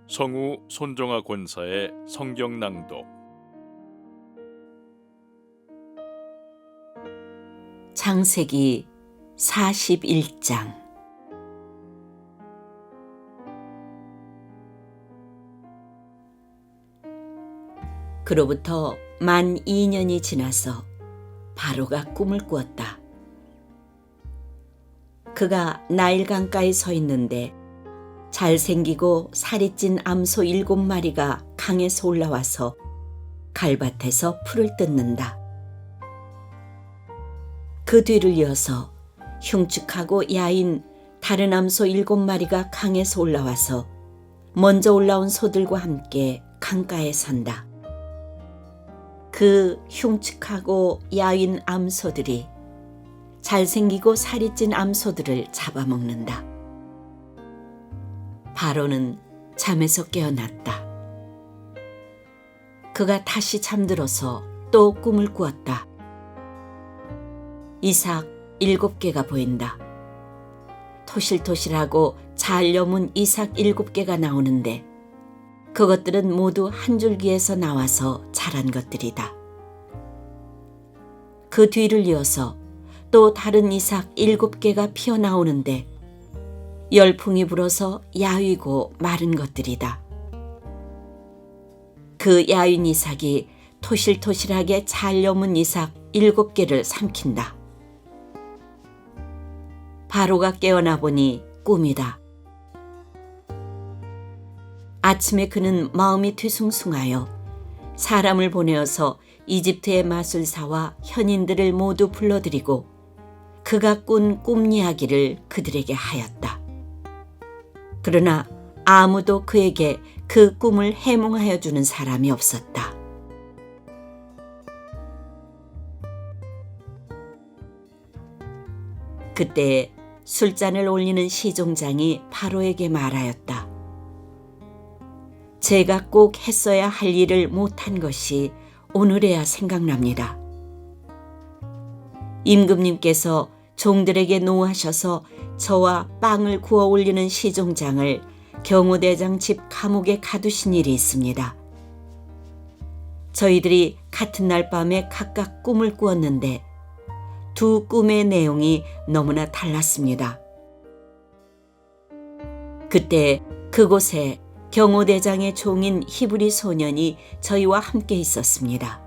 성우 손정아 권사의 성경 낭독. 창세기 41장. 그로부터 만 2년이 지나서 바로가 꿈을 꾸었다. 그가 나일강가에 서 있는데 잘생기고 살이 찐 암소 7마리가 강에서 올라와서 갈밭에서 풀을 뜯는다. 그 뒤를 이어서 흉측하고 야인 다른 암소 7마리가 강에서 올라와서 먼저 올라온 소들과 함께 강가에 선다. 그 흉측하고 야윈 암소들이 잘생기고 살이 찐 암소들을 잡아먹는다. 바로는 잠에서 깨어났다. 그가 다시 잠들어서 또 꿈을 꾸었다. 이삭 7개가 보인다. 토실토실하고 잘 여문 이삭 7개가 나오는데 그것들은 모두 한 줄기에서 나와서 자란 것들이다. 그 뒤를 이어서 또 다른 이삭 7개가 피어나오는데 열풍이 불어서 야위고 마른 것들이다. 그 야윈 이삭이 토실토실하게 잘 여문 이삭 7개를 삼킨다. 바로가 깨어나 보니 꿈이다. 아침에 그는 마음이 뒤숭숭하여 사람을 보내어서 이집트의 마술사와 현인들을 모두 불러들이고 그가 꾼 꿈 이야기를 그들에게 하였다. 그러나 아무도 그에게 그 꿈을 해몽하여 주는 사람이 없었다. 그때 술잔을 올리는 시종장이 바로에게 말하였다. 제가 꼭 했어야 할 일을 못한 것이 오늘에야 생각납니다. 임금님께서 종들에게 노하셔서 저와 빵을 구워 올리는 시종장을 경호대장 집 감옥에 가두신 일이 있습니다. 저희들이 같은 날 밤에 각각 꿈을 꾸었는데 두 꿈의 내용이 너무나 달랐습니다. 그때 그곳에 경호대장의 종인 히브리 소년이 저희와 함께 있었습니다.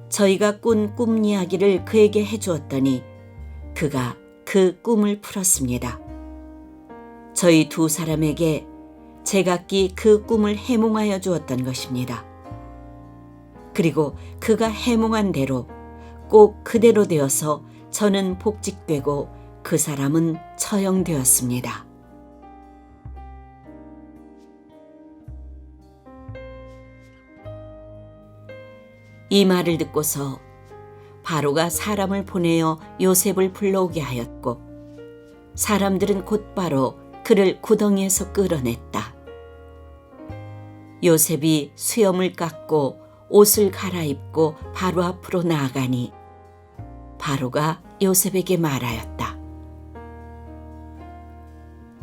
저희가 꾼 꿈 이야기를 그에게 해주었더니 그가 그 꿈을 풀었습니다. 저희 두 사람에게 제각기 그 꿈을 해몽하여 주었던 것입니다. 그리고 그가 해몽한 대로 꼭 그대로 되어서 저는 복직되고 그 사람은 처형되었습니다. 이 말을 듣고서 바로가 사람을 보내어 요셉을 불러오게 하였고 사람들은 곧바로 그를 구덩이에서 끌어냈다. 요셉이 수염을 깎고 옷을 갈아입고 바로 앞으로 나아가니 바로가 요셉에게 말하였다.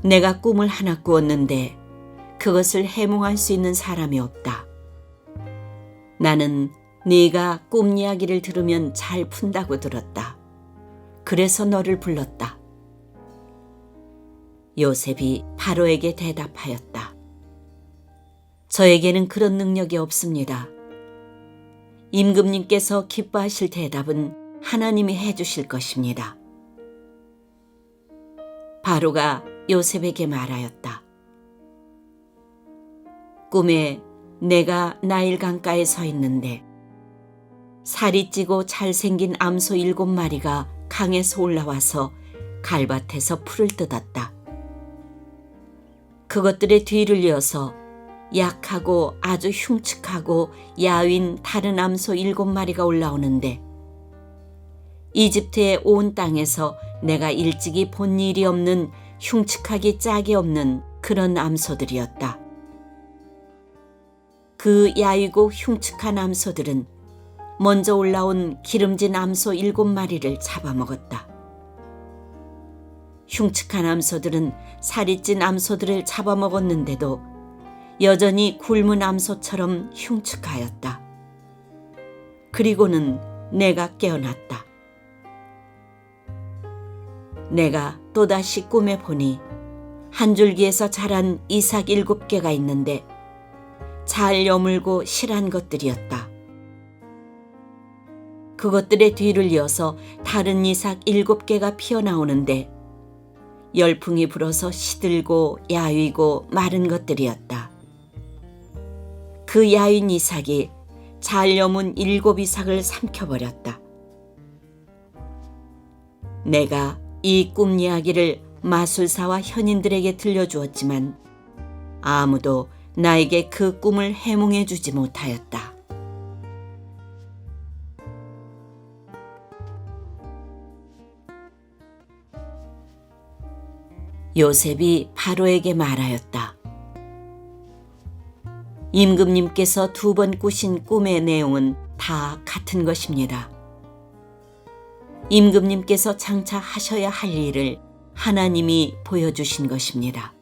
내가 꿈을 하나 꾸었는데 그것을 해몽할 수 있는 사람이 없다. 나는 네가 꿈 이야기를 들으면 잘 푼다고 들었다. 그래서 너를 불렀다. 요셉이 바로에게 대답하였다. 저에게는 그런 능력이 없습니다. 임금님께서 기뻐하실 대답은 하나님이 해주실 것입니다. 바로가 요셉에게 말하였다. 꿈에 내가 나일 강가에 서 있는데 살이 찌고 잘생긴 암소 7마리가 강에서 올라와서 갈밭에서 풀을 뜯었다. 그것들의 뒤를 이어서 약하고 아주 흉측하고 야윈 다른 암소 7마리가 올라오는데 이집트의 온 땅에서 내가 일찍이 본 일이 없는 흉측하기 짝이 없는 그런 암소들이었다. 그 야위고 흉측한 암소들은 먼저 올라온 기름진 암소 7마리를 잡아먹었다. 흉측한 암소들은 살이 찐 암소들을 잡아먹었는데도 여전히 굶은 암소처럼 흉측하였다. 그리고는 내가 깨어났다. 내가 또다시 꿈에 보니 한 줄기에서 자란 이삭 7개가 있는데 잘 여물고 실한 것들이었다. 그것들의 뒤를 이어서 다른 이삭 7개가 피어나오는데 열풍이 불어서 시들고 야위고 마른 것들이었다. 그 야윈 이삭이 잘 여문 7 이삭을 삼켜버렸다. 내가 이 꿈 이야기를 마술사와 현인들에게 들려주었지만 아무도 나에게 그 꿈을 해몽해 주지 못하였다. 요셉이 바로에게 말하였다. 임금님께서 2번 꾸신 꿈의 내용은 다 같은 것입니다. 임금님께서 장차 하셔야 할 일을 하나님이 보여주신 것입니다.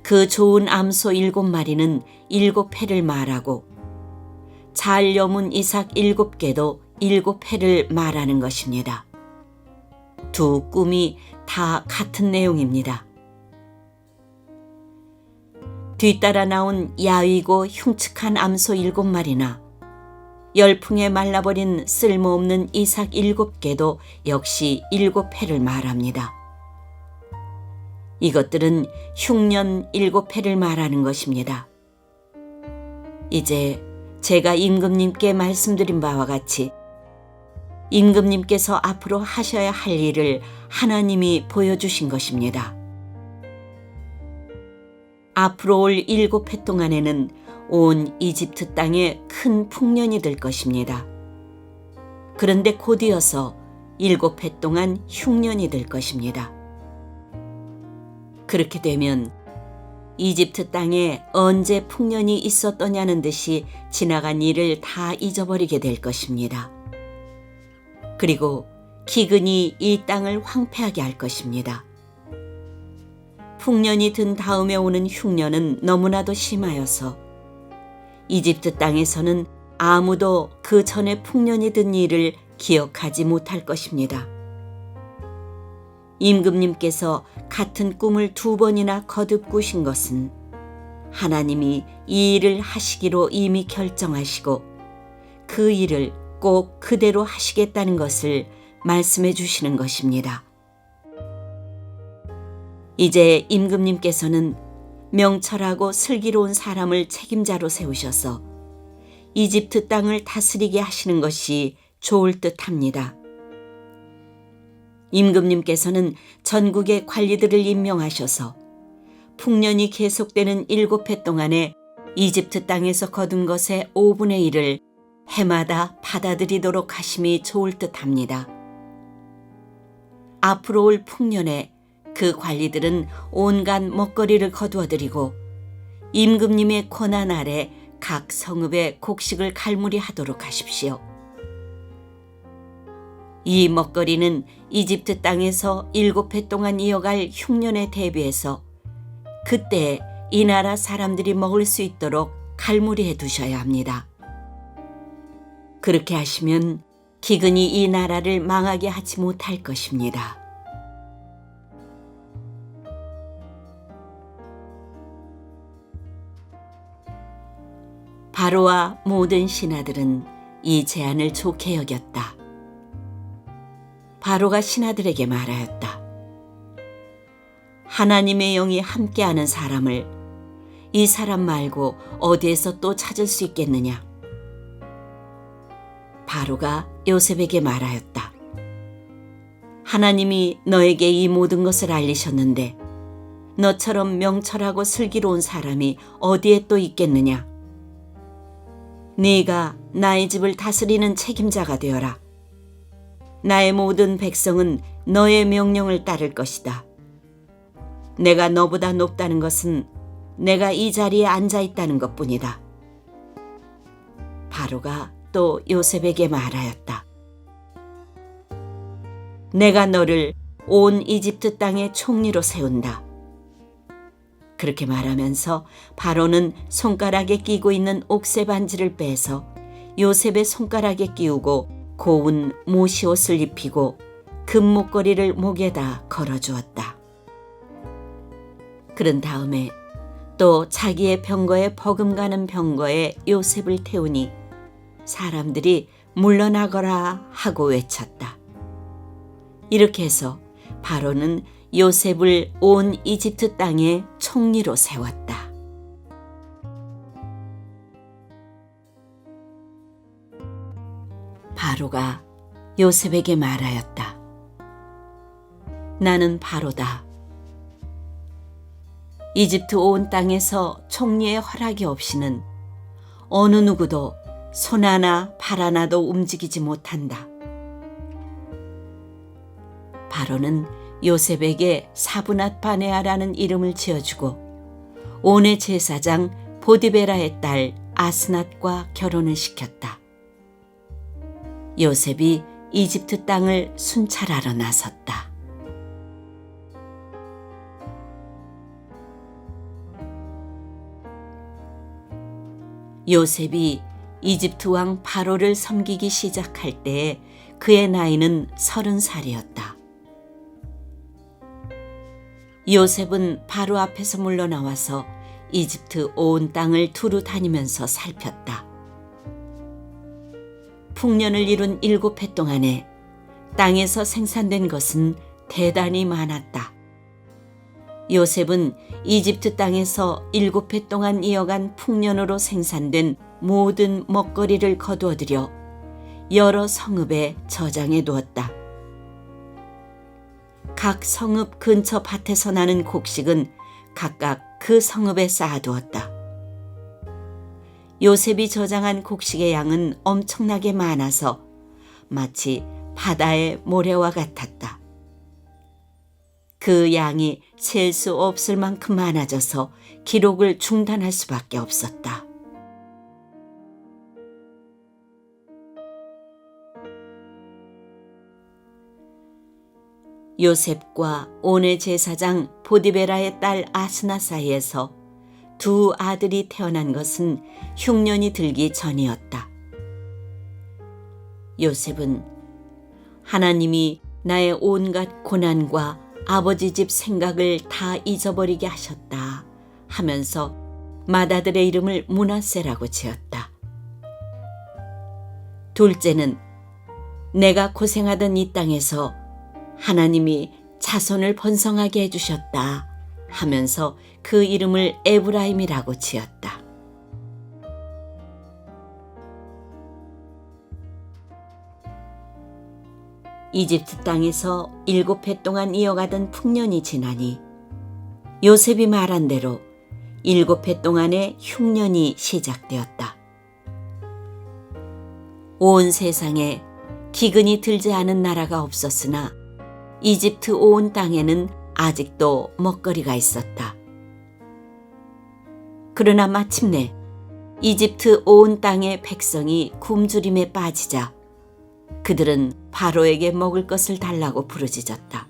그 좋은 암소 7마리는 7회를 말하고 잘 여문 이삭 7개도 7회를 말하는 것입니다. 두 꿈이 다 같은 내용입니다. 뒤따라 나온 야위고 흉측한 암소 7마리나 열풍에 말라버린 쓸모없는 이삭 7개도 역시 7회를 말합니다. 이것들은 흉년 7회를 말하는 것입니다. 이제 제가 임금님께 말씀드린 바와 같이 임금님께서 앞으로 하셔야 할 일을 하나님이 보여주신 것입니다. 앞으로 올 7회 동안에는 온 이집트 땅에 큰 풍년이 될 것입니다. 그런데 곧이어서 7회 동안 흉년이 될 것입니다. 그렇게 되면 이집트 땅에 언제 풍년이 있었더냐는 듯이 지나간 일을 다 잊어버리게 될 것입니다. 그리고 기근이 이 땅을 황폐하게 할 것입니다. 풍년이 든 다음에 오는 흉년은 너무나도 심하여서 이집트 땅에서는 아무도 그 전에 풍년이 든 일을 기억하지 못할 것입니다. 임금님께서 같은 꿈을 2번이나 거듭 꾸신 것은 하나님이 이 일을 하시기로 이미 결정하시고 그 일을 꼭 그대로 하시겠다는 것을 말씀해 주시는 것입니다. 이제 임금님께서는 명철하고 슬기로운 사람을 책임자로 세우셔서 이집트 땅을 다스리게 하시는 것이 좋을 듯합니다. 임금님께서는 전국의 관리들을 임명하셔서 풍년이 계속되는 7회 동안에 이집트 땅에서 거둔 것의 5분의 1을 해마다 받아들이도록 하심이 좋을 듯합니다. 앞으로 올 풍년에 그 관리들은 온갖 먹거리를 거두어들이고 임금님의 권한 아래 각 성읍에 곡식을 갈무리 하도록 하십시오. 이 먹거리는 이집트 땅에서 7회 동안 이어갈 흉년에 대비해서 그때 이 나라 사람들이 먹을 수 있도록 갈무리해 두셔야 합니다. 그렇게 하시면 기근이 이 나라를 망하게 하지 못할 것입니다. 바로와 모든 신하들은 이 제안을 좋게 여겼다. 바로가 신하들에게 말하였다. 하나님의 영이 함께하는 사람을 이 사람 말고 어디에서 또 찾을 수 있겠느냐? 바로가 요셉에게 말하였다. 하나님이 너에게 이 모든 것을 알리셨는데 너처럼 명철하고 슬기로운 사람이 어디에 또 있겠느냐? 네가 나의 집을 다스리는 책임자가 되어라. 나의 모든 백성은 너의 명령을 따를 것이다. 내가 너보다 높다는 것은 내가 이 자리에 앉아 있다는 것뿐이다. 바로가 또 요셉에게 말하였다. 내가 너를 온 이집트 땅의 총리로 세운다. 그렇게 말하면서 바로는 손가락에 끼고 있는 옥새 반지를 빼서 요셉의 손가락에 끼우고 고운 모시옷을 입히고 금목걸이를 목에다 걸어주었다. 그런 다음에 또 자기의 병거에 버금가는 병거에 요셉을 태우니 사람들이 물러나거라 하고 외쳤다. 이렇게 해서 바로는 요셉을 온 이집트 땅에 총리로 세웠다. 바로가 요셉에게 말하였다. 나는 바로다. 이집트 온 땅에서 총리의 허락이 없이는 어느 누구도 손 하나 발 하나도 움직이지 못한다. 바로는 요셉에게 사브낫 바네아라는 이름을 지어주고 온의 제사장 보디베라의 딸 아스낫과 결혼을 시켰다. 요셉이 이집트 땅을 순찰하러 나섰다. 요셉이 이집트 왕 바로를 섬기기 시작할 때에 그의 나이는 30살이었다. 요셉은 바로 앞에서 물러나와서 이집트 온 땅을 두루 다니면서 살폈다. 풍년을 이룬 7해 동안에 땅에서 생산된 것은 대단히 많았다. 요셉은 이집트 땅에서 7해 동안 이어간 풍년으로 생산된 모든 먹거리를 거두어들여 여러 성읍에 저장해 두었다. 각 성읍 근처 밭에서 나는 곡식은 각각 그 성읍에 쌓아두었다. 요셉이 저장한 곡식의 양은 엄청나게 많아서 마치 바다의 모래와 같았다. 그 양이 셀 수 없을 만큼 많아져서 기록을 중단할 수밖에 없었다. 요셉과 온의 제사장 보디베라의 딸 아스나 사이에서 두 아들이 태어난 것은 흉년이 들기 전이었다. 요셉은 하나님이 나의 온갖 고난과 아버지 집 생각을 다 잊어버리게 하셨다 하면서 맏아들의 이름을 므낫세라고 지었다. 둘째는 내가 고생하던 이 땅에서 하나님이 자손을 번성하게 해주셨다 하면서 그 이름을 에브라임이라고 지었다. 이집트 땅에서 7해 동안 이어가던 풍년이 지나니 요셉이 말한 대로 7해 동안의 흉년이 시작되었다. 온 세상에 기근이 들지 않은 나라가 없었으나 이집트 온 땅에는 아직도 먹거리가 있었다. 그러나 마침내 이집트 온 땅의 백성이 굶주림에 빠지자 그들은 바로에게 먹을 것을 달라고 부르짖었다.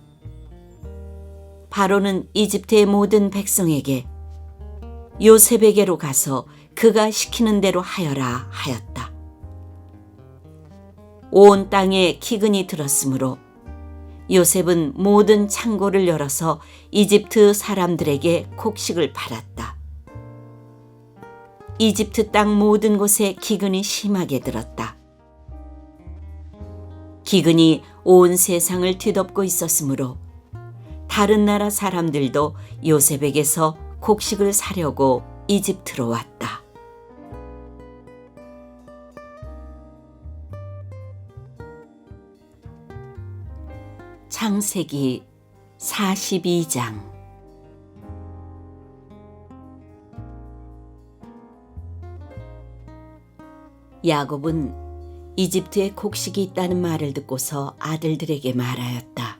바로는 이집트의 모든 백성에게 요셉에게로 가서 그가 시키는 대로 하여라 하였다. 온 땅에 기근이 들었으므로 요셉은 모든 창고를 열어서 이집트 사람들에게 곡식을 팔았다. 이집트 땅 모든 곳에 기근이 심하게 들었다. 기근이 온 세상을 뒤덮고 있었으므로 다른 나라 사람들도 요셉에게서 곡식을 사려고 이집트로 왔다. 창세기 42장. 야곱은 이집트에 곡식이 있다는 말을 듣고서 아들들에게 말하였다.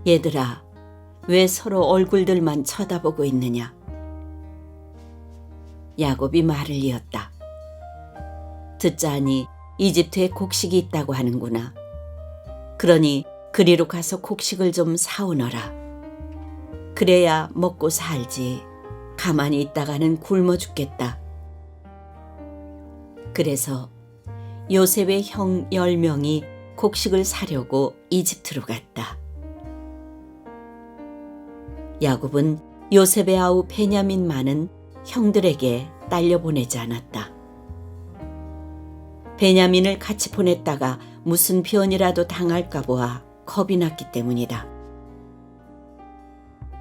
얘들아, 왜 서로 얼굴들만 쳐다보고 있느냐? 야곱이 말을 이었다. 듣자하니 이집트에 곡식이 있다고 하는구나. 그러니 그리로 가서 곡식을 좀 사오너라. 그래야 먹고 살지. 가만히 있다가는 굶어 죽겠다. 그래서 요셉의 형 10명이 곡식을 사려고 이집트로 갔다. 야곱은 요셉의 아우 베냐민만은 형들에게 딸려 보내지 않았다. 베냐민을 같이 보냈다가 무슨 변이라도 당할까 보아 겁이 났기 때문이다.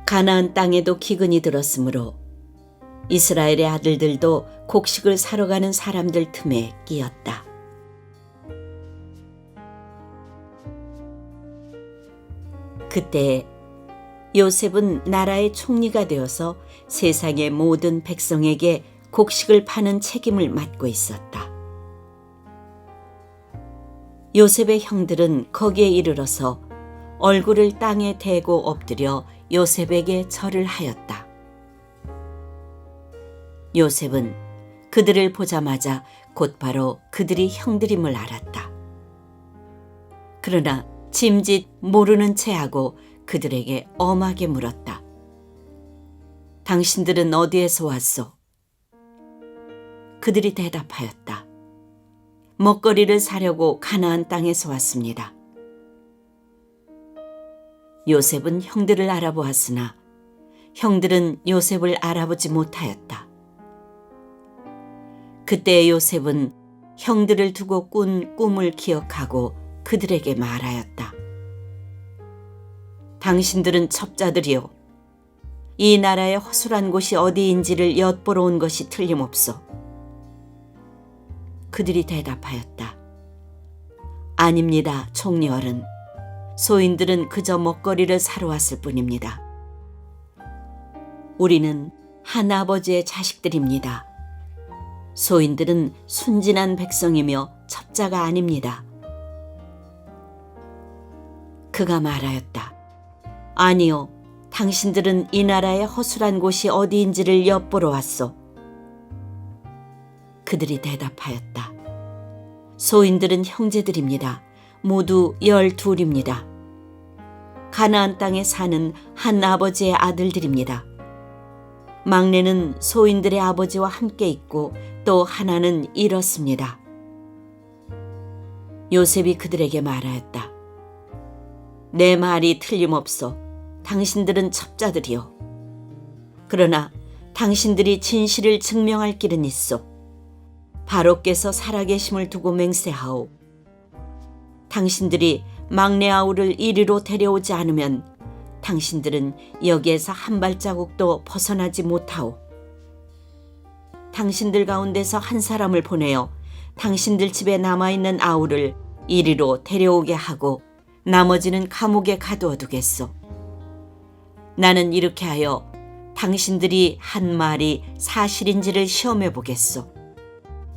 가나안 땅에도 기근이 들었으므로 이스라엘의 아들들도 곡식을 사러 가는 사람들 틈에 끼었다. 그때 요셉은 나라의 총리가 되어서 세상의 모든 백성에게 곡식을 파는 책임을 맡고 있었다. 요셉의 형들은 거기에 이르러서 얼굴을 땅에 대고 엎드려 요셉에게 절을 하였다. 요셉은 그들을 보자마자 곧바로 그들이 형들임을 알았다. 그러나 짐짓 모르는 체하고 그들에게 엄하게 물었다. 당신들은 어디에서 왔소? 그들이 대답하였다. 먹거리를 사려고 가나안 땅에서 왔습니다. 요셉은 형들을 알아보았으나 형들은 요셉을 알아보지 못하였다. 그때 요셉은 형들을 두고 꾼 꿈을 기억하고 그들에게 말하였다. 당신들은 첩자들이요. 이 나라의 허술한 곳이 어디인지를 엿보러 온 것이 틀림없소. 그들이 대답하였다. 아닙니다, 총리어른. 소인들은 그저 먹거리를 사러 왔을 뿐입니다. 우리는 한 아버지의 자식들입니다. 소인들은 순진한 백성이며 첩자가 아닙니다. 그가 말하였다. 아니요, 당신들은 이 나라의 허술한 곳이 어디인지를 엿보러 왔소. 그들이 대답하였다. 소인들은 형제들입니다. 모두 12입니다. 가나안 땅에 사는 한 아버지의 아들들입니다. 막내는 소인들의 아버지와 함께 있고 또 하나는 잃었습니다. 요셉이 그들에게 말하였다. 내 말이 틀림없어. 당신들은 첩자들이요. 그러나 당신들이 진실을 증명할 길은 있어. 바로께서 살아계심을 두고 맹세하오. 당신들이 막내 아우를 이리로 데려오지 않으면 당신들은 여기에서 한 발자국도 벗어나지 못하오. 당신들 가운데서 한 사람을 보내어 당신들 집에 남아있는 아우를 이리로 데려오게 하고 나머지는 감옥에 가두어 두겠소. 나는 이렇게 하여 당신들이 한 말이 사실인지를 시험해 보겠소.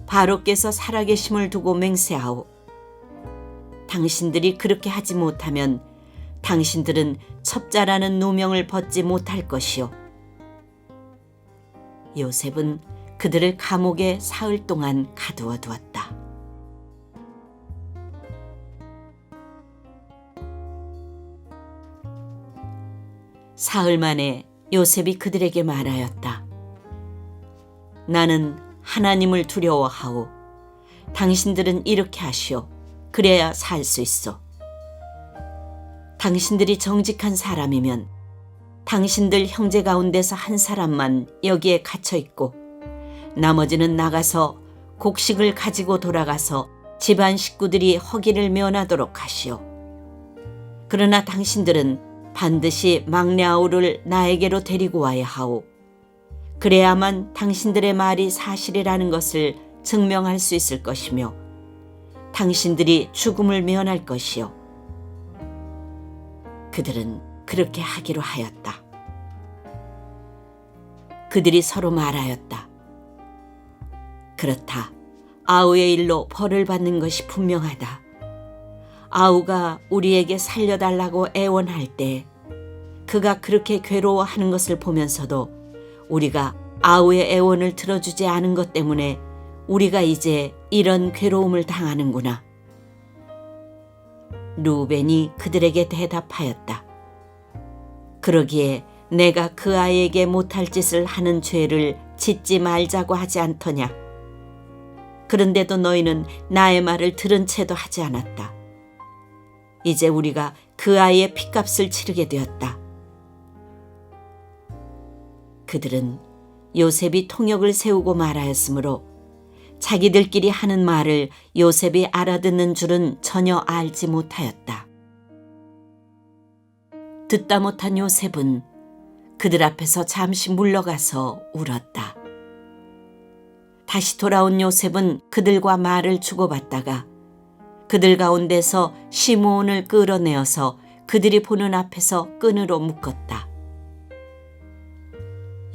바로께서 살아계심을 두고 맹세하오. 당신들이 그렇게 하지 못하면 당신들은 첩자라는 누명을 벗지 못할 것이요. 요셉은 그들을 감옥에 사흘 동안 가두어 두었다. 사흘 만에 요셉이 그들에게 말하였다. 나는 하나님을 두려워하오. 당신들은 이렇게 하시오. 그래야 살 수 있어. 당신들이 정직한 사람이면 당신들 형제 가운데서 한 사람만 여기에 갇혀 있고 나머지는 나가서 곡식을 가지고 돌아가서 집안 식구들이 허기를 면하도록 하시오. 그러나 당신들은 반드시 막내 아우를 나에게로 데리고 와야 하오. 그래야만 당신들의 말이 사실이라는 것을 증명할 수 있을 것이며 당신들이 죽음을 면할 것이요. 그들은 그렇게 하기로 하였다. 그들이 서로 말하였다. 그렇다. 아우의 일로 벌을 받는 것이 분명하다. 아우가 우리에게 살려달라고 애원할 때 그가 그렇게 괴로워하는 것을 보면서도 우리가 아우의 애원을 들어주지 않은 것 때문에 우리가 이제 이런 괴로움을 당하는구나. 루벤이 그들에게 대답하였다. 그러기에 내가 그 아이에게 못할 짓을 하는 죄를 짓지 말자고 하지 않더냐? 그런데도 너희는 나의 말을 들은 채도 하지 않았다. 이제 우리가 그 아이의 핏값을 치르게 되었다. 그들은 요셉이 통역을 세우고 말하였으므로 자기들끼리 하는 말을 요셉이 알아듣는 줄은 전혀 알지 못하였다. 듣다 못한 요셉은 그들 앞에서 잠시 물러가서 울었다. 다시 돌아온 요셉은 그들과 말을 주고받다가 그들 가운데서 시므온을 끌어내어서 그들이 보는 앞에서 끈으로 묶었다.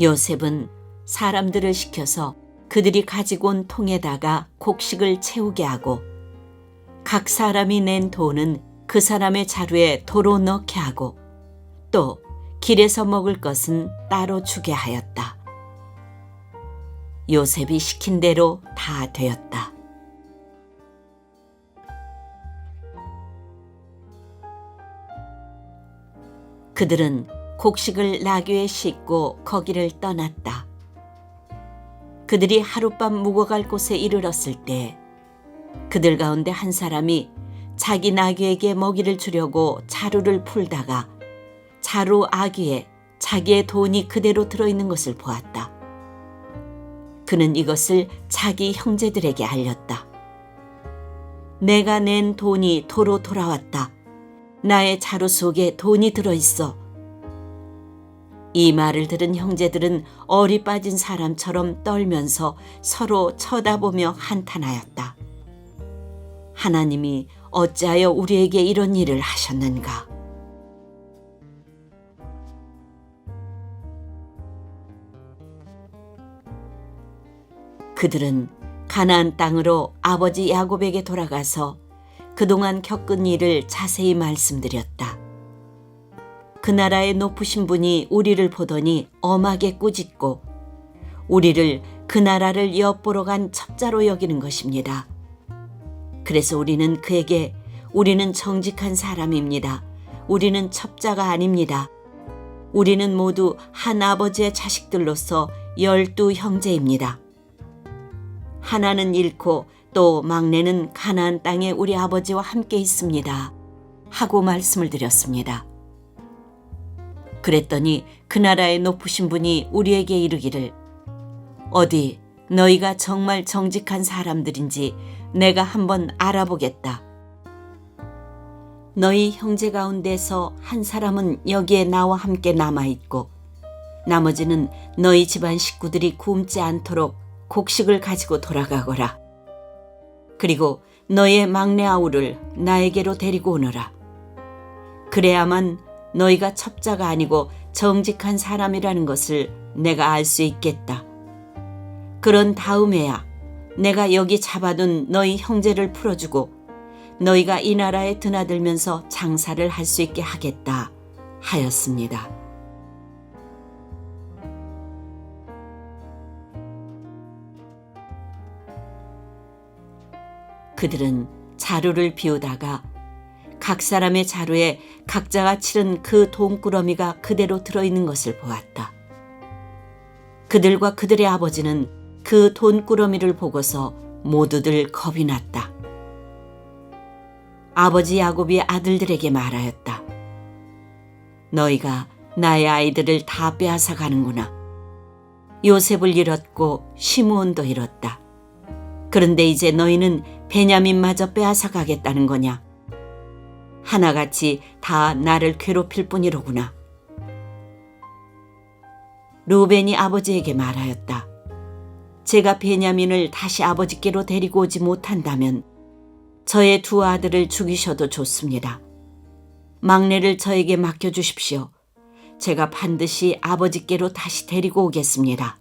요셉은 사람들을 시켜서 그들이 가지고 온 통에다가 곡식을 채우게 하고 각 사람이 낸 돈은 그 사람의 자루에 도로 넣게 하고 또 길에서 먹을 것은 따로 주게 하였다. 요셉이 시킨 대로 다 되었다. 그들은 곡식을 나귀에 싣고 거기를 떠났다. 그들이 하룻밤 묵어갈 곳에 이르렀을 때 그들 가운데 한 사람이 자기 나귀에게 먹이를 주려고 자루를 풀다가 자루 아귀에 자기의 돈이 그대로 들어있는 것을 보았다. 그는 이것을 자기 형제들에게 알렸다. 내가 낸 돈이 도로 돌아왔다. 나의 자루 속에 돈이 들어있어. 이 말을 들은 형제들은 얼이 빠진 사람처럼 떨면서 서로 쳐다보며 한탄하였다. 하나님이 어찌하여 우리에게 이런 일을 하셨는가? 그들은 가나안 땅으로 아버지 야곱에게 돌아가서 그동안 겪은 일을 자세히 말씀드렸다. 그 나라의 높으신 분이 우리를 보더니 엄하게 꾸짖고 우리를 그 나라를 엿보러 간 첩자로 여기는 것입니다. 그래서 우리는 그에게 우리는 정직한 사람입니다. 우리는 첩자가 아닙니다. 우리는 모두 한 아버지의 자식들로서 12 형제입니다. 하나는 잃고 또 막내는 가나안 땅에 우리 아버지와 함께 있습니다. 하고 말씀을 드렸습니다. 그랬더니 그 나라의 높으신 분이 우리에게 이르기를 어디 너희가 정말 정직한 사람들인지 내가 한번 알아보겠다. 너희 형제 가운데서 한 사람은 여기에 나와 함께 남아있고 나머지는 너희 집안 식구들이 굶지 않도록 곡식을 가지고 돌아가거라. 그리고 너의 막내 아우를 나에게로 데리고 오너라. 그래야만 너희가 첩자가 아니고 정직한 사람이라는 것을 내가 알 수 있겠다. 그런 다음에야 내가 여기 잡아둔 너희 형제를 풀어주고 너희가 이 나라에 드나들면서 장사를 할 수 있게 하겠다 하였습니다. 그들은 자루를 비우다가 각 사람의 자루에 각자가 치른 그 돈꾸러미가 그대로 들어있는 것을 보았다. 그들과 그들의 아버지는 그 돈꾸러미를 보고서 모두들 겁이 났다. 아버지 야곱이 아들들에게 말하였다. 너희가 나의 아이들을 다 빼앗아 가는구나. 요셉을 잃었고 시므온도 잃었다. 그런데 이제 너희는 베냐민마저 빼앗아 가겠다는 거냐? 하나같이 다 나를 괴롭힐 뿐이로구나. 루벤이 아버지에게 말하였다. 제가 베냐민을 다시 아버지께로 데리고 오지 못한다면 저의 2 아들을 죽이셔도 좋습니다. 막내를 저에게 맡겨주십시오. 제가 반드시 아버지께로 다시 데리고 오겠습니다.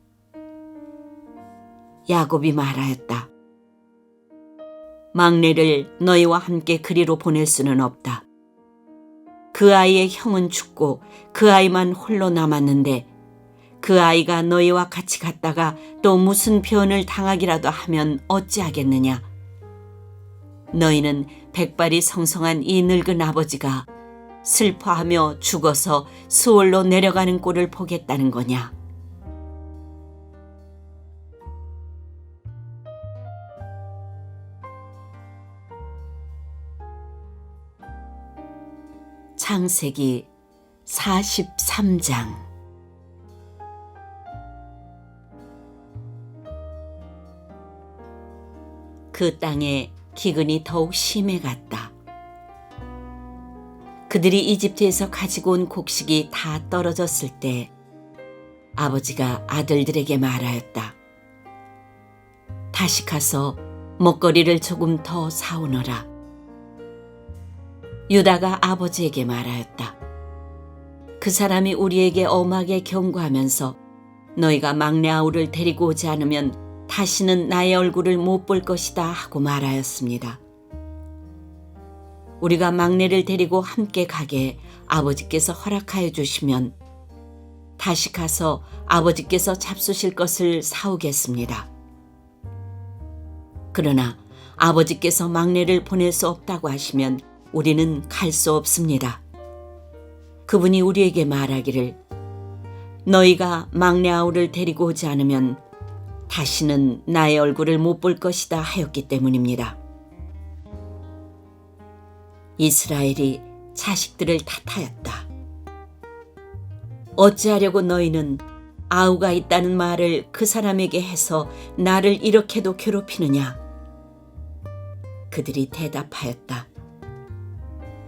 야곱이 말하였다. 막내를 너희와 함께 그리로 보낼 수는 없다. 그 아이의 형은 죽고 그 아이만 홀로 남았는데 그 아이가 너희와 같이 갔다가 또 무슨 변을 당하기라도 하면 어찌하겠느냐. 너희는 백발이 성성한 이 늙은 아버지가 슬퍼하며 죽어서 수월로 내려가는 꼴을 보겠다는 거냐? 창세기 43장. 그 땅에 기근이 더욱 심해갔다. 그들이 이집트에서 가지고 온 곡식이 다 떨어졌을 때 아버지가 아들들에게 말하였다. 다시 가서 먹거리를 조금 더 사오너라. 유다가 아버지에게 말하였다. 그 사람이 우리에게 엄하게 경고하면서 너희가 막내 아우를 데리고 오지 않으면 다시는 나의 얼굴을 못 볼 것이다 하고 말하였습니다. 우리가 막내를 데리고 함께 가게 아버지께서 허락하여 주시면 다시 가서 아버지께서 잡수실 것을 사오겠습니다. 그러나 아버지께서 막내를 보낼 수 없다고 하시면 우리는 갈 수 없습니다. 그분이 우리에게 말하기를 너희가 막내 아우를 데리고 오지 않으면 다시는 나의 얼굴을 못 볼 것이다 하였기 때문입니다. 이스라엘이 자식들을 탓하였다. 어찌하려고 너희는 아우가 있다는 말을 그 사람에게 해서 나를 이렇게도 괴롭히느냐? 그들이 대답하였다.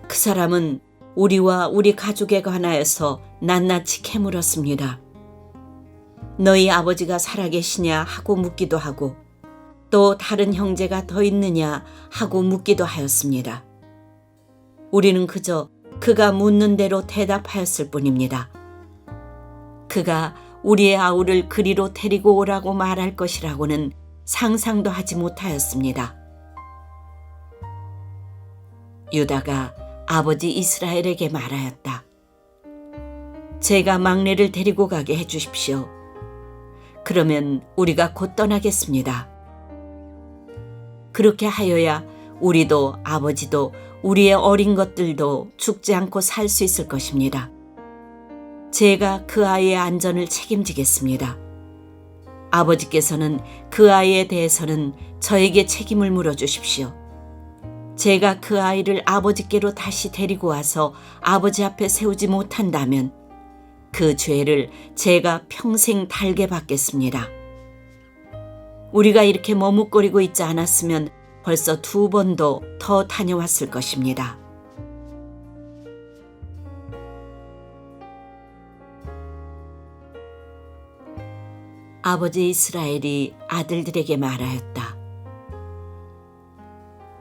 그 사람은 우리와 우리 가족에 관하여서 낱낱이 캐물었습니다. 너희 아버지가 살아계시냐 하고 묻기도 하고 또 다른 형제가 더 있느냐 하고 묻기도 하였습니다. 우리는 그저 그가 묻는 대로 대답하였을 뿐입니다. 그가 우리의 아우를 그리로 데리고 오라고 말할 것이라고는 상상도 하지 못하였습니다. 유다가 아버지 이스라엘에게 말하였다. 제가 막내를 데리고 가게 해주십시오. 그러면 우리가 곧 떠나겠습니다. 그렇게 하여야 우리도 아버지도 우리의 어린 것들도 죽지 않고 살 수 있을 것입니다. 제가 그 아이의 안전을 책임지겠습니다. 아버지께서는 그 아이에 대해서는 저에게 책임을 물어주십시오. 제가 그 아이를 아버지께로 다시 데리고 와서 아버지 앞에 세우지 못한다면 그 죄를 제가 평생 달게 받겠습니다. 우리가 이렇게 머뭇거리고 있지 않았으면 벌써 2번도 더 다녀왔을 것입니다. 아버지 이스라엘이 아들들에게 말하였다.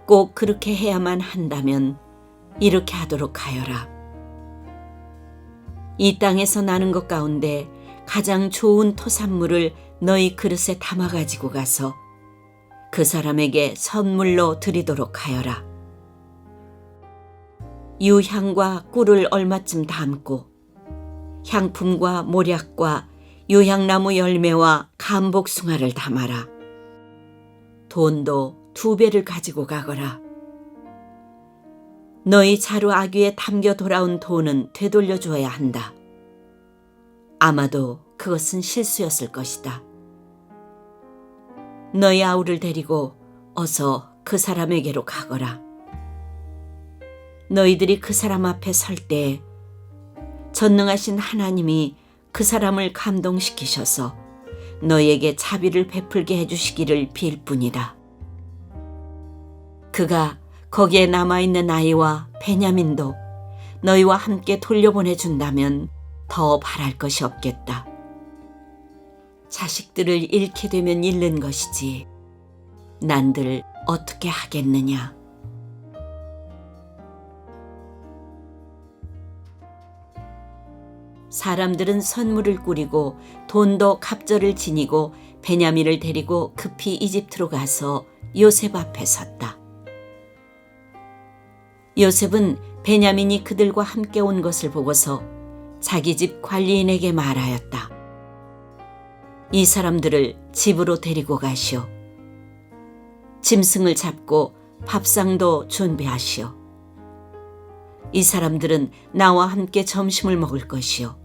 꼭 그렇게 해야만 한다면 이렇게 하도록 하여라. 이 땅에서 나는 것 가운데 가장 좋은 토산물을 너희 그릇에 담아 가지고 가서 그 사람에게 선물로 드리도록 하여라. 유향과 꿀을 얼마쯤 담고 향품과 모략과 유향나무 열매와 감복숭아를 담아라. 돈도 2배를 가지고 가거라. 너희 자루 아귀에 담겨 돌아온 돈은 되돌려 주어야 한다. 아마도 그것은 실수였을 것이다. 너희 아우를 데리고 어서 그 사람에게로 가거라. 너희들이 그 사람 앞에 설 때 전능하신 하나님이 그 사람을 감동시키셔서 너희에게 자비를 베풀게 해주시기를 빌 뿐이다. 그가 거기에 남아있는 아이와 베냐민도 너희와 함께 돌려보내준다면 더 바랄 것이 없겠다. 자식들을 잃게 되면 잃는 것이지 난들 어떻게 하겠느냐. 사람들은 선물을 꾸리고 돈도 갑절을 지니고 베냐민을 데리고 급히 이집트로 가서 요셉 앞에 섰다. 요셉은 베냐민이 그들과 함께 온 것을 보고서 자기 집 관리인에게 말하였다. 이 사람들을 집으로 데리고 가시오. 짐승을 잡고 밥상도 준비하시오. 이 사람들은 나와 함께 점심을 먹을 것이요.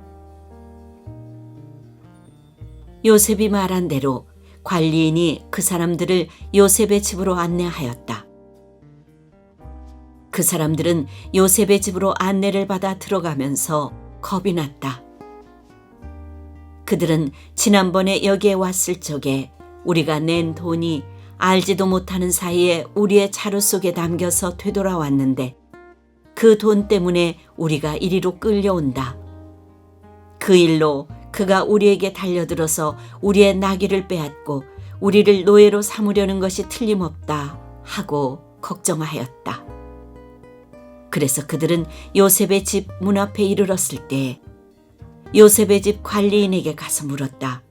요셉이 말한 대로 관리인이 그 사람들을 요셉의 집으로 안내하였다. 그 사람들은 요셉의 집으로 안내를 받아 들어가면서 겁이 났다. 그들은 지난번에 여기에 왔을 적에 우리가 낸 돈이 알지도 못하는 사이에 우리의 자루 속에 담겨서 되돌아왔는데 그 돈 때문에 우리가 이리로 끌려온다. 그 일로 그가 우리에게 달려들어서 우리의 나귀를 빼앗고 우리를 노예로 삼으려는 것이 틀림없다 하고 걱정하였다. 그래서 그들은 요셉의 집 문 앞에 이르렀을 때 요셉의 집 관리인에게 가서 물었다.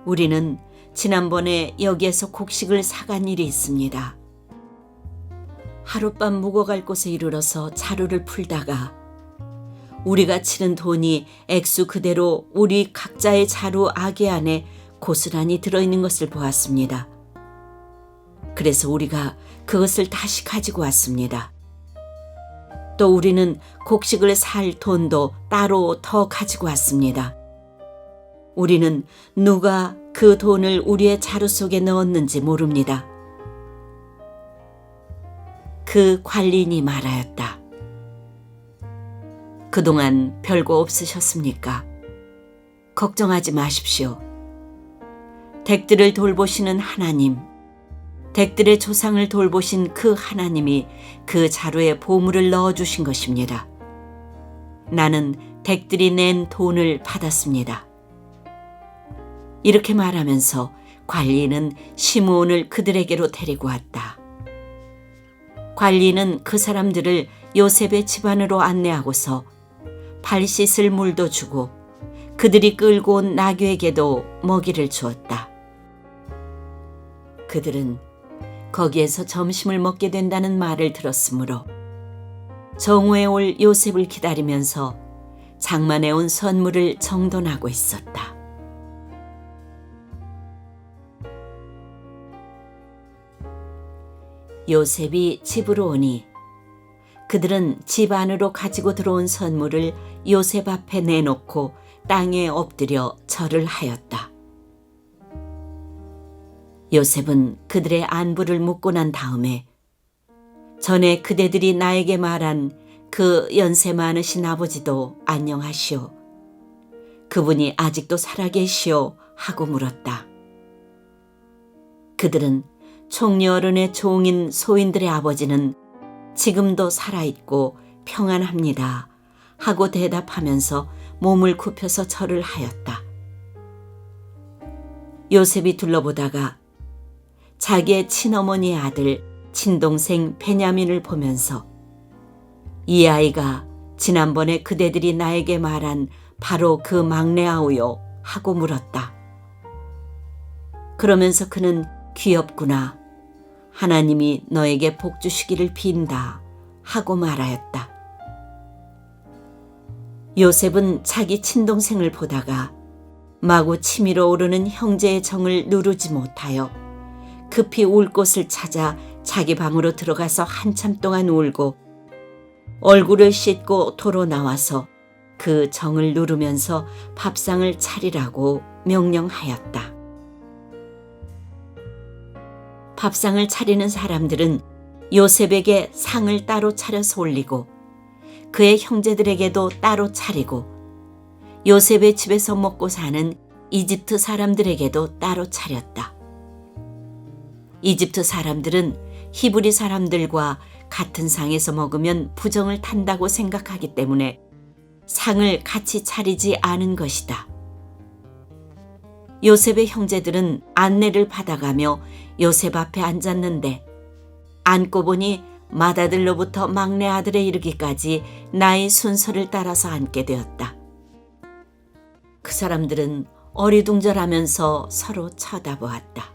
우리는 지난번에 여기에서 곡식을 사간 일이 있습니다. 하룻밤 묵어갈 곳에 이르러서 자루를 풀다가 우리가 치른 돈이 액수 그대로 우리 각자의 자루 아기 안에 고스란히 들어있는 것을 보았습니다. 그래서 우리가 그것을 다시 가지고 왔습니다. 또 우리는 곡식을 살 돈도 따로 더 가지고 왔습니다. 우리는 누가 그 돈을 우리의 자루 속에 넣었는지 모릅니다. 그 관리인이 말하였다. 그동안 별거 없으셨습니까? 걱정하지 마십시오. 댁들을 돌보시는 하나님, 댁들의 조상을 돌보신 그 하나님이 그 자루에 보물을 넣어주신 것입니다. 나는 댁들이 낸 돈을 받았습니다. 이렇게 말하면서 관리인은 시므온을 그들에게로 데리고 왔다. 관리인은 그 사람들을 요셉의 집안으로 안내하고서 발 씻을 물도 주고 그들이 끌고 온 나귀에게도 먹이를 주었다. 그들은 거기에서 점심을 먹게 된다는 말을 들었으므로 정오에 올 요셉을 기다리면서 장만해 온 선물을 정돈하고 있었다. 요셉이 집으로 오니 그들은 집 안으로 가지고 들어온 선물을 요셉 앞에 내놓고 땅에 엎드려 절을 하였다. 요셉은 그들의 안부를 묻고 난 다음에 전에 그대들이 나에게 말한 그 연세 많으신 아버지도 안녕하시오. 그분이 아직도 살아계시오 하고 물었다. 그들은 총리어른의 종인 소인들의 아버지는 지금도 살아있고 평안합니다 하고 대답하면서 몸을 굽혀서 절을 하였다. 요셉이 둘러보다가 자기의 친어머니의 아들 친동생 베냐민을 보면서 이 아이가 지난번에 그대들이 나에게 말한 바로 그 막내 아우요 하고 물었다. 그러면서 그는 귀엽구나. 하나님이 너에게 복 주시기를 빈다 하고 말하였다. 요셉은 자기 친동생을 보다가 마구 치밀어 오르는 형제의 정을 누르지 못하여 급히 울 곳을 찾아 자기 방으로 들어가서 한참 동안 울고 얼굴을 씻고 도로 나와서 그 정을 누르면서 밥상을 차리라고 명령하였다. 밥상을 차리는 사람들은 요셉에게 상을 따로 차려서 올리고 그의 형제들에게도 따로 차리고 요셉의 집에서 먹고 사는 이집트 사람들에게도 따로 차렸다. 이집트 사람들은 히브리 사람들과 같은 상에서 먹으면 부정을 탄다고 생각하기 때문에 상을 같이 차리지 않은 것이다. 요셉의 형제들은 안내를 받아가며 요셉 앞에 앉았는데 앉고 보니 맏아들로부터 막내 아들에 이르기까지 나이 순서를 따라서 앉게 되었다. 그 사람들은 어리둥절하면서 서로 쳐다보았다.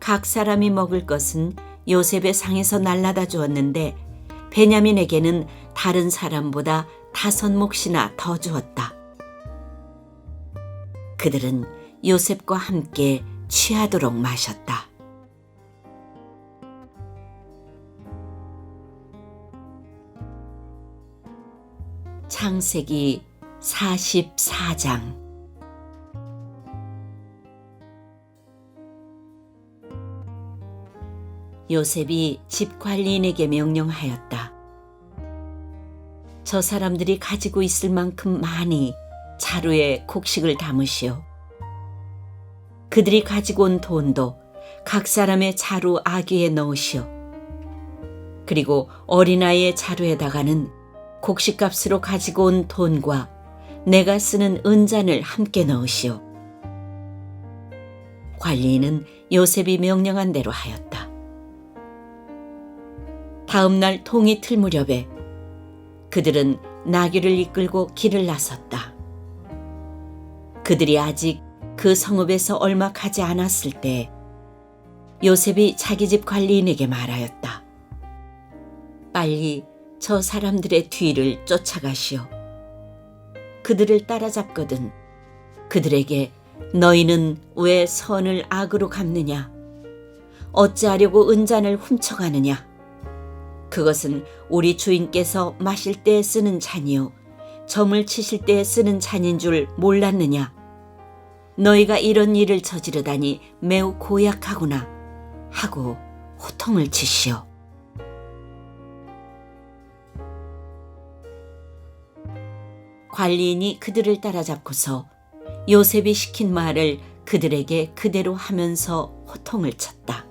각 사람이 먹을 것은 요셉의 상에서 날라다 주었는데 베냐민에게는 다른 사람보다 5몫이나 더 주었다. 그들은 요셉과 함께 취하도록 마셨다. 창세기 44장. 요셉이 집 관리인에게 명령하였다. 저 사람들이 가지고 있을 만큼 많이 자루에 곡식을 담으시오. 그들이 가지고 온 돈도 각 사람의 자루 아귀에 넣으시오. 그리고 어린아이의 자루에다가는 곡식값으로 가지고 온 돈과 내가 쓰는 은잔을 함께 넣으시오. 관리인은 요셉이 명령한 대로 하였다. 다음 날 통이 틀 무렵에 그들은 나귀를 이끌고 길을 나섰다. 그들이 아직 그 성읍에서 얼마 가지 않았을 때 요셉이 자기 집 관리인에게 말하였다. 빨리 저 사람들의 뒤를 쫓아가시오. 그들을 따라잡거든 그들에게 너희는 왜 선을 악으로 갚느냐? 어찌하려고 은잔을 훔쳐가느냐? 그것은 우리 주인께서 마실 때에 쓰는 잔이요 점을 치실 때에 쓰는 잔인 줄 몰랐느냐? 너희가 이런 일을 저지르다니 매우 고약하구나 하고 호통을 치시오. 관리인이 그들을 따라잡고서 요셉이 시킨 말을 그들에게 그대로 하면서 호통을 쳤다.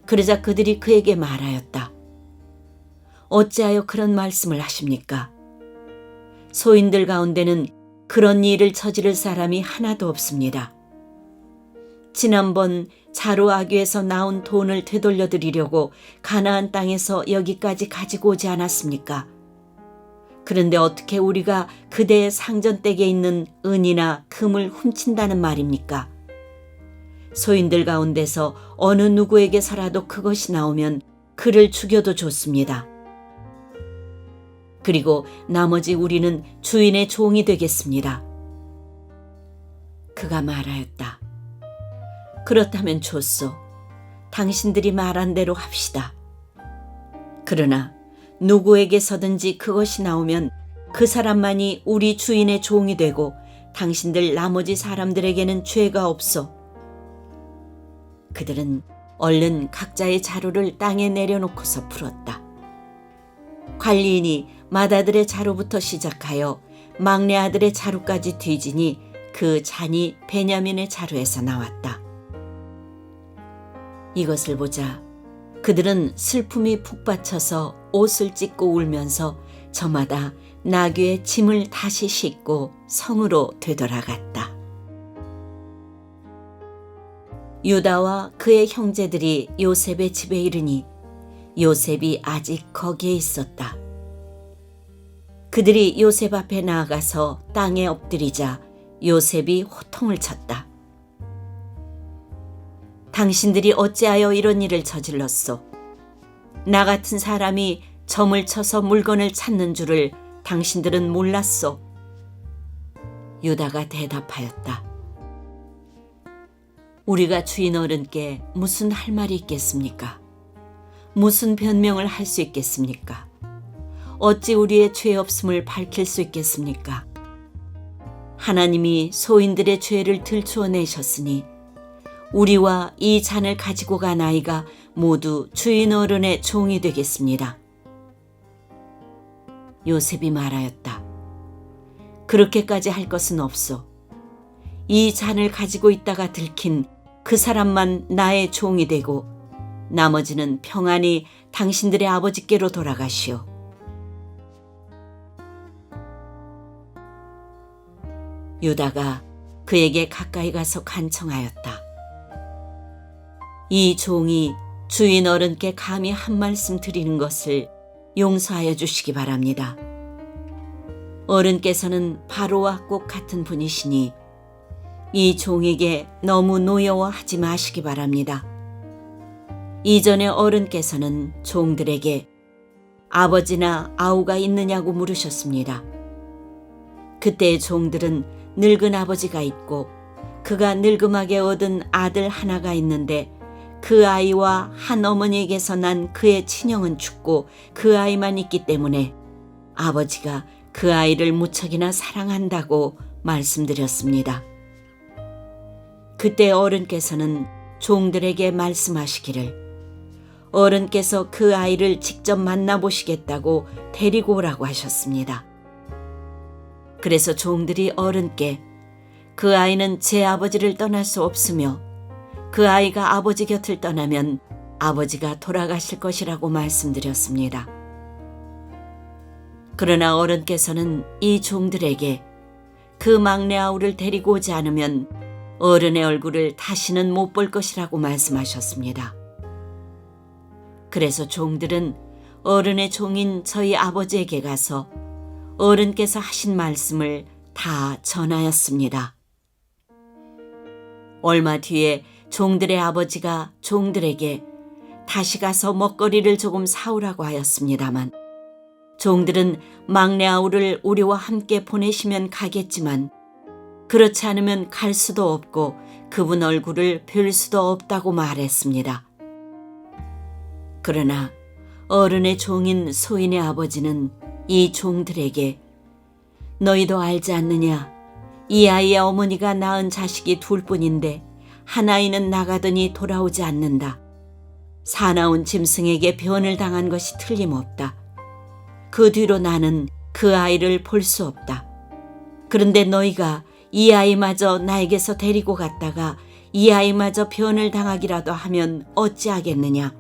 그러자 그들이 그에게 말하였다. 어찌하여 그런 말씀을 하십니까? 소인들 가운데는 그런 일을 저지를 사람이 하나도 없습니다. 지난번 자루 아귀에서 나온 돈을 되돌려드리려고 가나안 땅에서 여기까지 가지고 오지 않았습니까? 그런데 어떻게 우리가 그대의 상전댁에 있는 은이나 금을 훔친다는 말입니까? 소인들 가운데서 어느 누구에게서라도 그것이 나오면 그를 죽여도 좋습니다. 그리고 나머지 우리는 주인의 종이 되겠습니다. 그가 말하였다. 그렇다면 좋소. 당신들이 말한 대로 합시다. 그러나 누구에게서든지 그것이 나오면 그 사람만이 우리 주인의 종이 되고 당신들 나머지 사람들에게는 죄가 없어. 그들은 얼른 각자의 자루를 땅에 내려놓고서 풀었다. 관리인이 맏아들의 자루부터 시작하여 막내 아들의 자루까지 뒤지니 그 잔이 베냐민의 자루에서 나왔다. 이것을 보자 그들은 슬픔이 북받쳐서 옷을 찢고 울면서 저마다 나귀의 짐을 다시 싣고 성으로 되돌아갔다. 유다와 그의 형제들이 요셉의 집에 이르니 요셉이 아직 거기에 있었다. 그들이 요셉 앞에 나아가서 땅에 엎드리자 요셉이 호통을 쳤다. 당신들이 어찌하여 이런 일을 저질렀소? 나 같은 사람이 점을 쳐서 물건을 찾는 줄을 당신들은 몰랐소. 유다가 대답하였다. 우리가 주인 어른께 무슨 할 말이 있겠습니까? 무슨 변명을 할 수 있겠습니까? 어찌 우리의 죄 없음을 밝힐 수 있겠습니까? 하나님이 소인들의 죄를 들추어내셨으니 우리와 이 잔을 가지고 간 아이가 모두 주인 어른의 종이 되겠습니다. 요셉이 말하였다. 그렇게까지 할 것은 없소. 이 잔을 가지고 있다가 들킨 그 사람만 나의 종이 되고 나머지는 평안히 당신들의 아버지께로 돌아가시오. 유다가 그에게 가까이 가서 간청하였다. 이 종이 주인 어른께 감히 한 말씀 드리는 것을 용서하여 주시기 바랍니다. 어른께서는 바로와 꼭 같은 분이시니 이 종에게 너무 노여워하지 마시기 바랍니다. 이전에 어른께서는 종들에게 아버지나 아우가 있느냐고 물으셨습니다. 그때의 종들은 늙은 아버지가 있고 그가 늙음하게 얻은 아들 하나가 있는데 그 아이와 한 어머니에게서 난 그의 친형은 죽고 그 아이만 있기 때문에 아버지가 그 아이를 무척이나 사랑한다고 말씀드렸습니다. 그때 어른께서는 종들에게 말씀하시기를 어른께서 그 아이를 직접 만나보시겠다고 데리고 오라고 하셨습니다. 그래서 종들이 어른께 그 아이는 제 아버지를 떠날 수 없으며 그 아이가 아버지 곁을 떠나면 아버지가 돌아가실 것이라고 말씀드렸습니다. 그러나 어른께서는 이 종들에게 그 막내 아우를 데리고 오지 않으면 어른의 얼굴을 다시는 못 볼 것이라고 말씀하셨습니다. 그래서 종들은 어른의 종인 저희 아버지에게 가서 어른께서 하신 말씀을 다 전하였습니다. 얼마 뒤에 종들의 아버지가 종들에게 다시 가서 먹거리를 조금 사오라고 하였습니다만 종들은 막내 아우를 우리와 함께 보내시면 가겠지만 그렇지 않으면 갈 수도 없고 그분 얼굴을 뵐 수도 없다고 말했습니다. 그러나 어른의 종인 소인의 아버지는 이 종들에게 너희도 알지 않느냐? 이 아이의 어머니가 낳은 자식이 둘뿐인데 한 아이는 나가더니 돌아오지 않는다. 사나운 짐승에게 변을 당한 것이 틀림없다. 그 뒤로 나는 그 아이를 볼 수 없다. 그런데 너희가 이 아이마저 나에게서 데리고 갔다가 이 아이마저 변을 당하기라도 하면 어찌하겠느냐?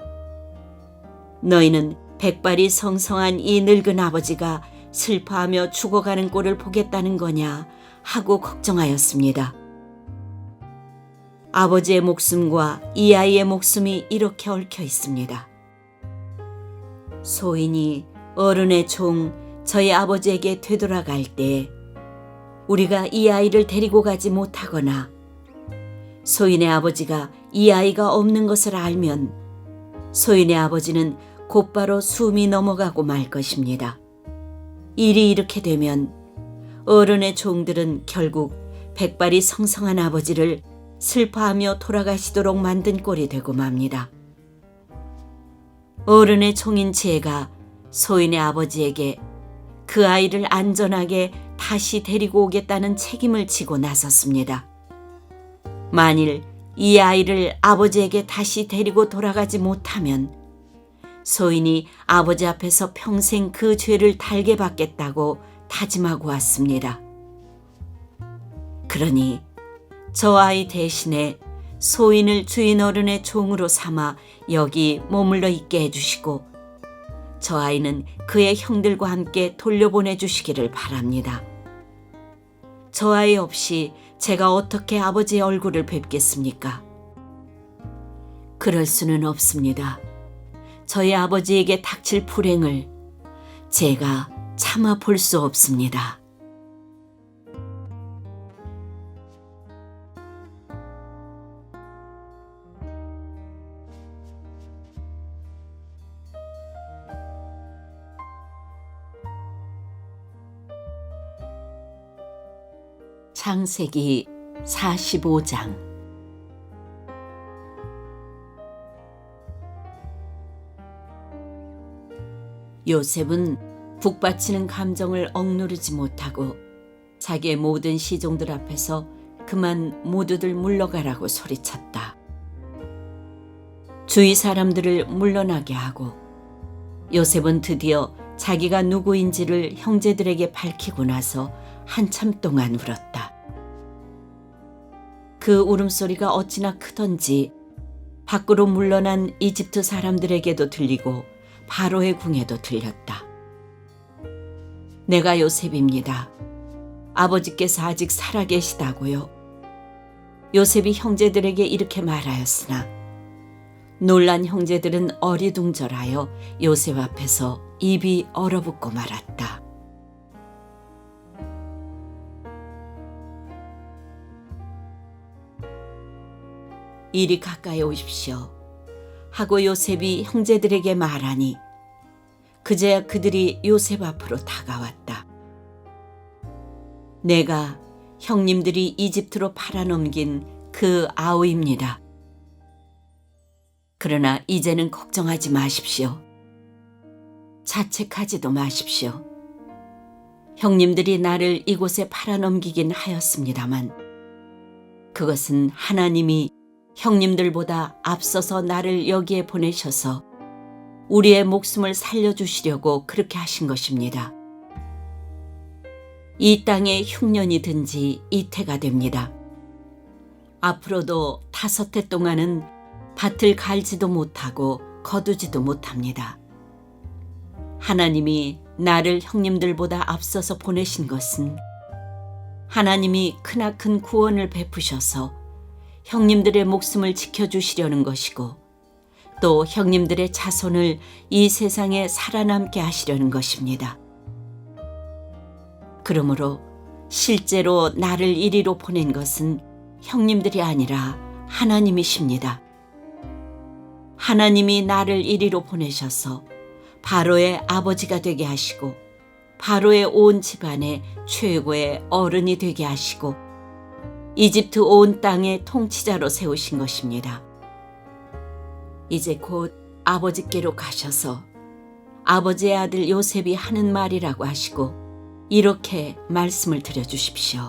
너희는 백발이 성성한 이 늙은 아버지가 슬퍼하며 죽어가는 꼴을 보겠다는 거냐 하고 걱정하였습니다. 아버지의 목숨과 이 아이의 목숨이 이렇게 얽혀 있습니다. 소인이 어른의 종 저희 아버지에게 되돌아갈 때 우리가 이 아이를 데리고 가지 못하거나 소인의 아버지가 이 아이가 없는 것을 알면 소인의 아버지는 곧바로 숨이 넘어가고 말 것입니다. 일이 이렇게 되면 어른의 종들은 결국 백발이 성성한 아버지를 슬퍼하며 돌아가시도록 만든 꼴이 되고 맙니다. 어른의 종인 제가 소인의 아버지에게 그 아이를 안전하게 다시 데리고 오겠다는 책임을 지고 나섰습니다. 만일 이 아이를 아버지에게 다시 데리고 돌아가지 못하면 소인이 아버지 앞에서 평생 그 죄를 달게 받겠다고 다짐하고 왔습니다. 그러니 저 아이 대신에 소인을 주인 어른의 종으로 삼아 여기 머물러 있게 해주시고 저 아이는 그의 형들과 함께 돌려보내 주시기를 바랍니다. 저 아이 없이 제가 어떻게 아버지의 얼굴을 뵙겠습니까? 그럴 수는 없습니다. 저희 아버지에게 닥칠 불행을 제가 참아 볼 수 없습니다. 창세기 45장. 요셉은 북받치는 감정을 억누르지 못하고 자기의 모든 시종들 앞에서 그만 모두들 물러가라고 소리쳤다. 주위 사람들을 물러나게 하고 요셉은 드디어 자기가 누구인지를 형제들에게 밝히고 나서 한참 동안 울었다. 그 울음소리가 어찌나 크던지 밖으로 물러난 이집트 사람들에게도 들리고 바로의 궁에도 들렸다. 내가 요셉입니다. 아버지께서 아직 살아계시다고요. 요셉이 형제들에게 이렇게 말하였으나 놀란 형제들은 어리둥절하여 요셉 앞에서 입이 얼어붙고 말았다. 이리 가까이 오십시오 하고 요셉이 형제들에게 말하니 그제야 그들이 요셉 앞으로 다가왔다. 내가 형님들이 이집트로 팔아넘긴 그 아우입니다. 그러나 이제는 걱정하지 마십시오. 자책하지도 마십시오. 형님들이 나를 이곳에 팔아넘기긴 하였습니다만 그것은 하나님이 형님들보다 앞서서 나를 여기에 보내셔서 우리의 목숨을 살려주시려고 그렇게 하신 것입니다. 이 땅에 흉년이 든 지 이태가 됩니다. 앞으로도 5해 동안은 밭을 갈지도 못하고 거두지도 못합니다. 하나님이 나를 형님들보다 앞서서 보내신 것은 하나님이 크나큰 구원을 베푸셔서 형님들의 목숨을 지켜주시려는 것이고 또 형님들의 자손을 이 세상에 살아남게 하시려는 것입니다. 그러므로 실제로 나를 이리로 보낸 것은 형님들이 아니라 하나님이십니다. 하나님이 나를 이리로 보내셔서 바로의 아버지가 되게 하시고 바로의 온 집안의 최고의 어른이 되게 하시고 이집트 온 땅의 통치자로 세우신 것입니다. 이제 곧 아버지께로 가셔서 아버지의 아들 요셉이 하는 말이라고 하시고 이렇게 말씀을 드려주십시오.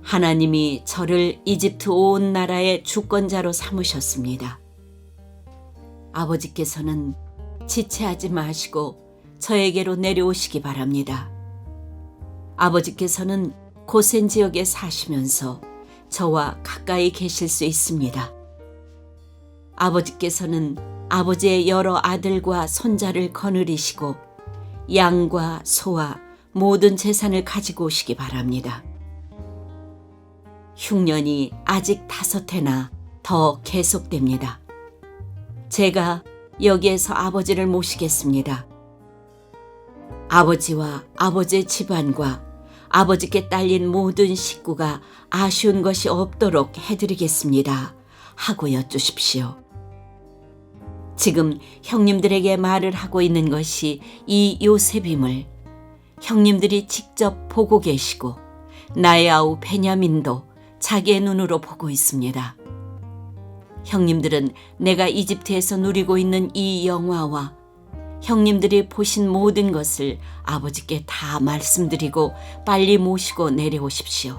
하나님이 저를 이집트 온 나라의 주권자로 삼으셨습니다. 아버지께서는 지체하지 마시고 저에게로 내려오시기 바랍니다. 아버지께서는 고센 지역에 사시면서 저와 가까이 계실 수 있습니다. 아버지께서는 아버지의 여러 아들과 손자를 거느리시고 양과 소와 모든 재산을 가지고 오시기 바랍니다. 흉년이 아직 5해나 더 계속됩니다. 제가 여기에서 아버지를 모시겠습니다. 아버지와 아버지의 집안과 아버지께 딸린 모든 식구가 아쉬운 것이 없도록 해드리겠습니다. 하고 여쭈십시오. 지금 형님들에게 말을 하고 있는 것이 이 요셉임을 형님들이 직접 보고 계시고 나의 아우 베냐민도 자기의 눈으로 보고 있습니다. 형님들은 내가 이집트에서 누리고 있는 이 영화와 형님들이 보신 모든 것을 아버지께 다 말씀드리고 빨리 모시고 내려오십시오.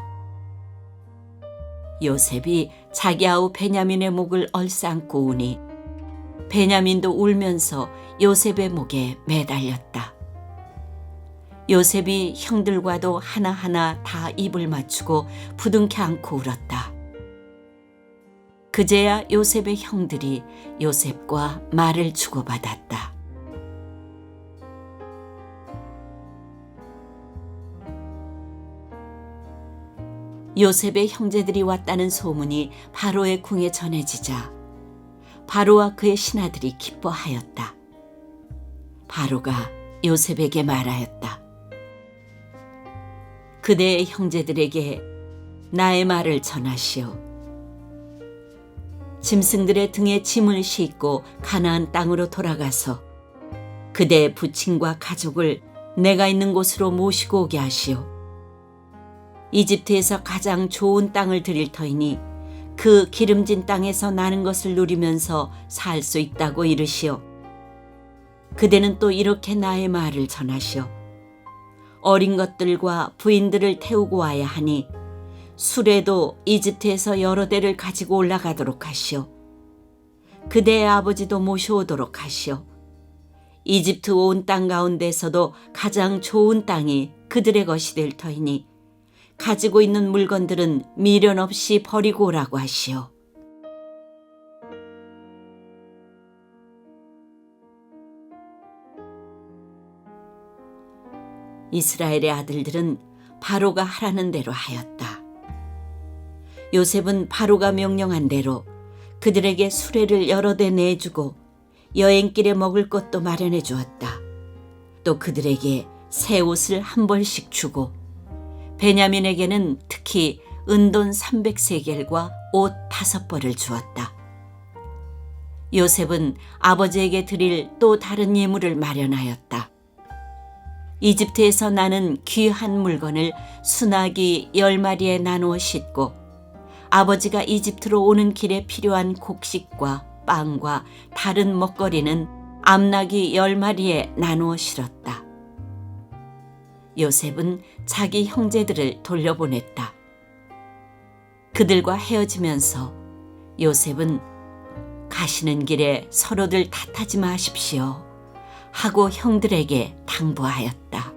요셉이 자기 아우 베냐민의 목을 얼싸안고 우니 베냐민도 울면서 요셉의 목에 매달렸다. 요셉이 형들과도 하나하나 다 입을 맞추고 부둥켜 안고 울었다. 그제야 요셉의 형들이 요셉과 말을 주고받았다. 요셉의 형제들이 왔다는 소문이 바로의 궁에 전해지자 바로와 그의 신하들이 기뻐하였다. 바로가 요셉에게 말하였다. 그대의 형제들에게 나의 말을 전하시오. 짐승들의 등에 짐을 싣고 가나안 땅으로 돌아가서 그대의 부친과 가족을 내가 있는 곳으로 모시고 오게 하시오. 이집트에서 가장 좋은 땅을 드릴 터이니 그 기름진 땅에서 나는 것을 누리면서 살 수 있다고 이르시오. 그대는 또 이렇게 나의 말을 전하시오. 어린 것들과 부인들을 태우고 와야 하니 수레도 이집트에서 여러 대를 가지고 올라가도록 하시오. 그대의 아버지도 모셔오도록 하시오. 이집트 온 땅 가운데서도 가장 좋은 땅이 그들의 것이 될 터이니 가지고 있는 물건들은 미련 없이 버리고 오라고 하시오. 이스라엘의 아들들은 바로가 하라는 대로 하였다. 요셉은 바로가 명령한 대로 그들에게 수레를 여러 대 내주고 여행길에 먹을 것도 마련해 주었다. 또 그들에게 새 옷을 한 벌씩 주고 베냐민에게는 특히 은돈 300세겔과 옷 5벌을 주었다. 요셉은 아버지에게 드릴 또 다른 예물을 마련하였다. 이집트에서 나는 귀한 물건을 순하기 10마리에 나누어 싣고 아버지가 이집트로 오는 길에 필요한 곡식과 빵과 다른 먹거리는 암나귀 10마리에 나누어 실었다. 요셉은 자기 형제들을 돌려보냈다. 그들과 헤어지면서 요셉은 가시는 길에 서로들 탓하지 마십시오 하고 형들에게 당부하였다.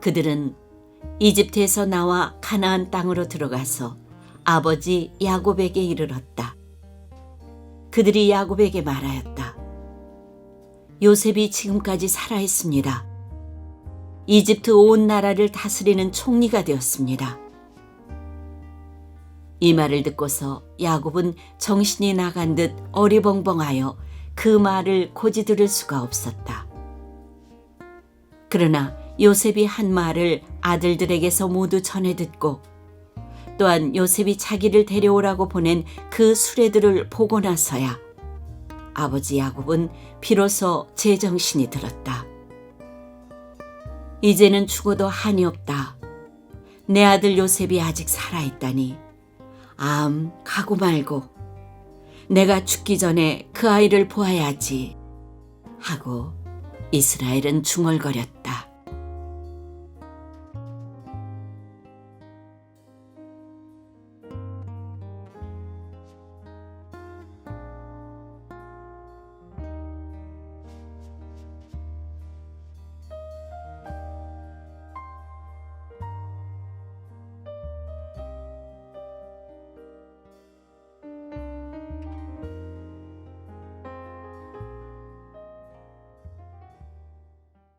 그들은 이집트에서 나와 가나안 땅으로 들어가서 아버지 야곱에게 이르렀다. 그들이 야곱에게 말하였다. 요셉이 지금까지 살아있습니다. 이집트 온 나라를 다스리는 총리가 되었습니다. 이 말을 듣고서 야곱은 정신이 나간 듯 어리벙벙하여 그 말을 고지 들을 수가 없었다. 그러나 요셉이 한 말을 아들들에게서 모두 전해 듣고 또한 요셉이 자기를 데려오라고 보낸 그 수레들을 보고 나서야 아버지 야곱은 비로소 제정신이 들었다. 이제는 죽어도 한이 없다. 내 아들 요셉이 아직 살아있다니 가고 말고 내가 죽기 전에 그 아이를 보아야지 하고 이스라엘은 중얼거렸다.